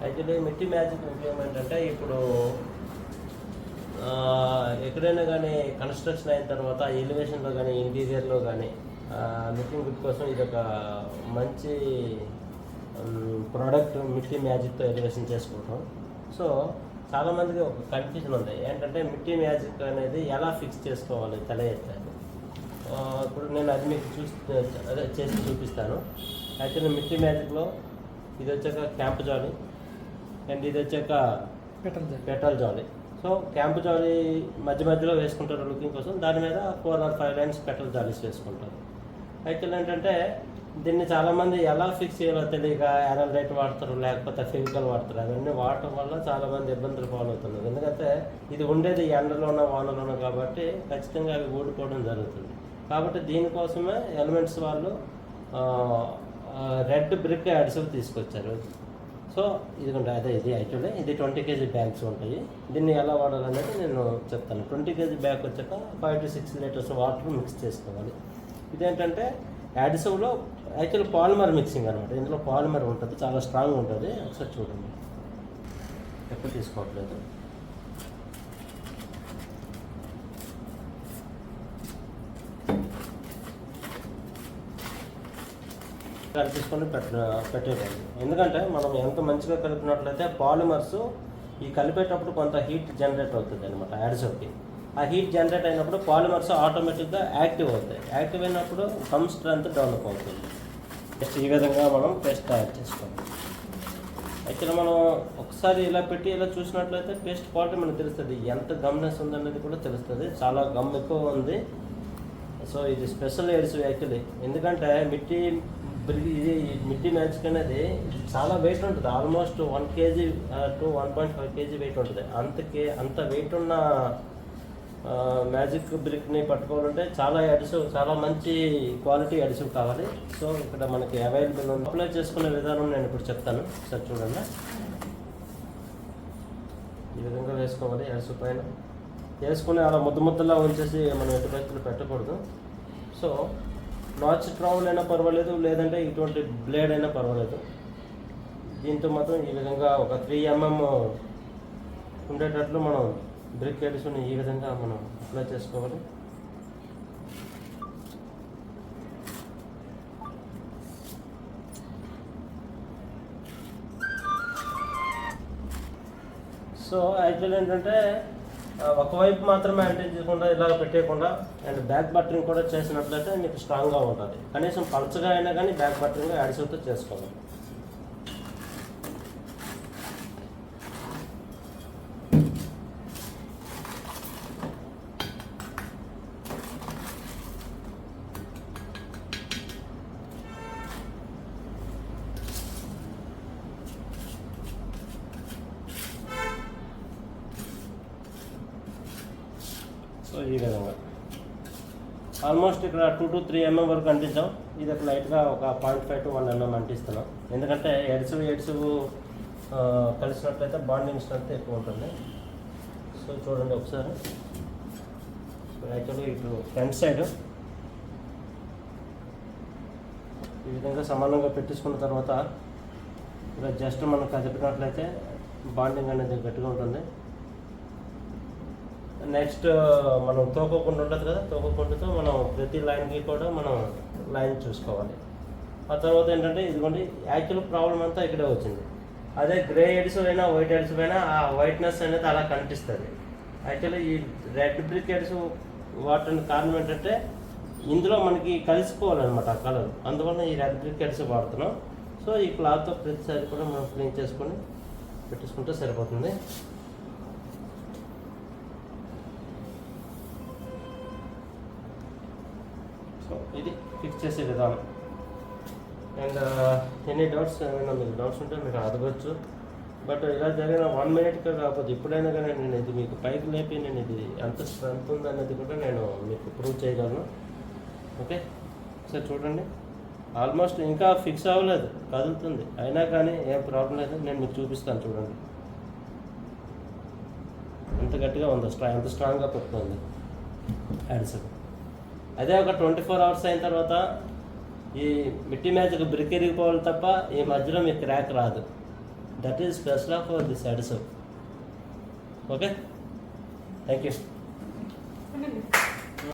Actually మిట్టి magic ఉపయోగం ఏంటంటే ఇప్పుడు ఎక్కడైనా కానీ కన్స్ట్రక్షన్ అయిన తర్వాత ఎలివేషన్లో కానీ ఇంటీరియర్లో కానీ లుకింగ్ గుడ్ కోసం ఇది ఒక మంచి ప్రోడక్ట్ మిట్టి మ్యాజిక్తో ఎలివేషన్ చేసుకుంటాం. సో చాలామందికి ఒక కన్ఫ్యూజన్ ఉంది ఏంటంటే మిట్టి మ్యాజిక్ అనేది ఎలా ఫిక్స్ చేసుకోవాలి తల ఎత్తాలి. ఇప్పుడు నేను అది మీకు అదే చేసి చూపిస్తాను. యాక్చువల్లీ మిట్టి మ్యాజిక్లో ఇది వచ్చాక క్యాంప్ జాలి అండ్ ఇది వచ్చాక పెటల్ జాలి. సో క్యాంప్ జాలి మధ్య మధ్యలో వేసుకుంటారు లుకింగ్ కోసం, దాని మీద 4 or 5 లైన్స్ పెటల్ జాలీస్ వేసుకుంటారు. యాక్చువల్ ఏంటంటే దీన్ని చాలామంది ఎలా ఫిక్స్ చేయాలో తెలియక యారల్ లైట్ వాడతారు, లేకపోతే ఫెవికల్ వాడతారు. అవన్నీ వాడటం వల్ల చాలామంది ఇబ్బందులు పాలవుతున్నారు. ఎందుకంటే ఇది ఉండేది ఎండలోనో వానలోనో కాబట్టి ఖచ్చితంగా అవి ఊడిపోవడం జరుగుతుంది. కాబట్టి దీనికోసమే ఎలిమెంట్స్ వాళ్ళు రెడ్ బ్రిక్ అడిసివ్ తీసుకొచ్చారు. సో ఇదిగోండి అదే ఇది యాక్చువల్లీ ఇది 20 kg బ్యాగ్స్ ఉంటాయి. దీన్ని ఎలా వాడాలనేది నేను చెప్తాను. 20 kg బ్యాగ్ వచ్చాక 5 to 6 లీటర్స్ వాటర్ మిక్స్ చేసుకోవాలి. ఇదేంటంటే అడిసివ్లో యాక్చువల్లీ పాలిమర్ మిక్సింగ్ అనమాట. ఇందులో పాలిమర్ ఉంటుంది, చాలా స్ట్రాంగ్ ఉంటుంది. ఒకసారి చూడండి, ఎక్కడ తీసుకోవట్లేదు. కలిపించుకొని పెట్టేయాలి. ఎందుకంటే మనం ఎంత మంచిగా కలిపినట్లయితే పాలిమర్స్ ఈ కలిపేటప్పుడు కొంత హీట్ జనరేట్ అవుతుంది అనమాట అడిసివ్కి. ఆ హీట్ జనరేట్ అయినప్పుడు పాలిమర్స్ ఆటోమేటిక్గా యాక్టివ్ అవుతాయి. యాక్టివ్ అయినప్పుడు గమ్ స్ట్రెంత్ డెవలప్ అవుతుంది. జస్ట్ ఈ విధంగా మనం పేస్ట్ తయారు చేసుకోవాలి. యాక్చువల్లీ మనం ఒకసారి ఇలా పెట్టి ఇలా చూసినట్లయితే పేస్ట్ క్వాలిటీ మనకు తెలుస్తుంది, ఎంత గమ్నెస్ ఉందనేది కూడా తెలుస్తుంది. చాలా గమ్ ఎక్కువ ఉంది. సో ఇది స్పెషల్ ఎడిసివ్ యాక్చువల్లీ. ఎందుకంటే ఇది మిట్టి మ్యాజిక్ అనేది చాలా వెయిట్ ఉంటుంది. Almost 1 kg to 1.5 kg weight ఉంటుంది. అంత వెయిట్ ఉన్న మ్యాజిక్ బ్రిక్ని పట్టుకోవాలంటే చాలా అడిసివ్, చాలా మంచి క్వాలిటీ అడిసివ్ కావాలి. సో ఇక్కడ మనకి అవైలబుల్ ఉంది. అప్లై చేసుకునే విధానం నేను ఇప్పుడు చెప్తాను, సార్ చూడండి. ఈ విధంగా వేసుకోవాలి. అడిసివ్ పైన వేసుకుని అలా ముద్దలా ఉంచేసి మనం ఎటు పరిస్థితులు పెట్టకూడదు. సో నాచ్ ట్రౌల్ అయినా పర్వాలేదు, లేదంటే ఇటువంటి బ్లేడ్ అయినా పర్వాలేదు. దీంతో మాత్రం ఈ విధంగా ఒక 3 mm ఉండేటట్లు మనం బ్రిక్ ఎడిసివ్ని ఈ విధంగా మనం అప్లై చేసుకోవాలి. సో యాక్చువల్ ఏంటంటే ఒకవైపు మాత్రమే అంటించకుండా ఇలా పెట్టేయకుండా అండ్ బ్యాక్ బట్టరింగ్ కూడా చేసినట్లయితే మీకు స్ట్రాంగ్గా ఉంటుంది. కనీసం పలచగా అయినా కానీ బ్యాక్ బట్టరింగ్ అడిసివ్తో చేసుకోవాలి. సో ఈ విధంగా ఆల్మోస్ట్ ఇక్కడ 2 to 3 mm వరకు అంటించాం. ఇది ఒక లైట్గా ఒక 0.5 to 1 mm అంటిస్తున్నాం. ఎందుకంటే ఎడిసివ్ కలిసినట్లయితే బాండింగ్ స్ట్రెంత్ ఎక్కువ ఉంటుంది. సో చూడండి ఒకసారి. యాక్చువల్లీ ఇటు ఫ్రంట్ సైడ్ ఈ విధంగా సమానంగా పెట్టించుకున్న తర్వాత ఇలా జస్ట్ మనం కదిపినట్లయితే బాండింగ్ అనేది గట్టిగా ఉంటుంది. నెక్స్ట్ మనం తోకోకుండా ఉంటుంది కదా, తోకోకుండతో మనం ప్రతి లైన్కి కూడా మనం లైన్ చూసుకోవాలి. ఆ తర్వాత ఏంటంటే ఇదిగోండి యాక్చువల్ ప్రాబ్లం అంతా ఇక్కడే వచ్చింది. అదే గ్రే ఎడిసివ్ అయినా వైట్ ఎడిసివ్ అయినా ఆ వైట్నెస్ అనేది అలా కనిపిస్తుంది. యాక్చువల్లీ ఈ రెడ్ బ్రిక్ ఎడిసివ్ వాడటానికి కారణం ఏంటంటే ఇందులో మనకి కలిసిపోవాలన్నమాట ఆ కలర్. అందువల్ల ఈ రెడ్ బ్రిక్ ఎడిసివ్ వాడుతున్నాం. సో ఈ క్లాత్తో ప్రతిసారి కూడా మనం క్లీన్ చేసుకొని పెట్టేసుకుంటే సరిపోతుంది. సో ఇది ఫిక్స్ చేసే విధానం. అండ్ ఎనీ డౌట్స్, ఏమైనా మీకు డౌట్స్ ఉంటే మీరు అడగచ్చు. బట్ ఇలా జరిగిన 1 minute కాకపోతే ఇప్పుడైనా కానీ నేను ఇది మీకు పైకి లేపి నేను ఇది ఎంత స్ట్రెంత్ ఉందనేది కూడా నేను మీకు ప్రూవ్ చేయగలను. ఓకే సార్ చూడండి, ఆల్మోస్ట్ ఇంకా ఫిక్స్ అవ్వలేదు, కదులుతుంది. అయినా కానీ ఏం ప్రాబ్లం లేదు. నేను మీకు చూపిస్తాను చూడండి ఎంత గట్టిగా ఉందో, ఎంత స్ట్రాంగ్గా పెట్టుకుంది అడిసివ్. అదే ఒక 24 hours అయిన తర్వాత ఈ మిట్టి మ్యాజిక్ బ్రిక్ ఎరిగిపోవాలి తప్ప ఈ మధ్యలో మీకు క్రాక్ రాదు. That is special for this అడిసో. Okay, thank you.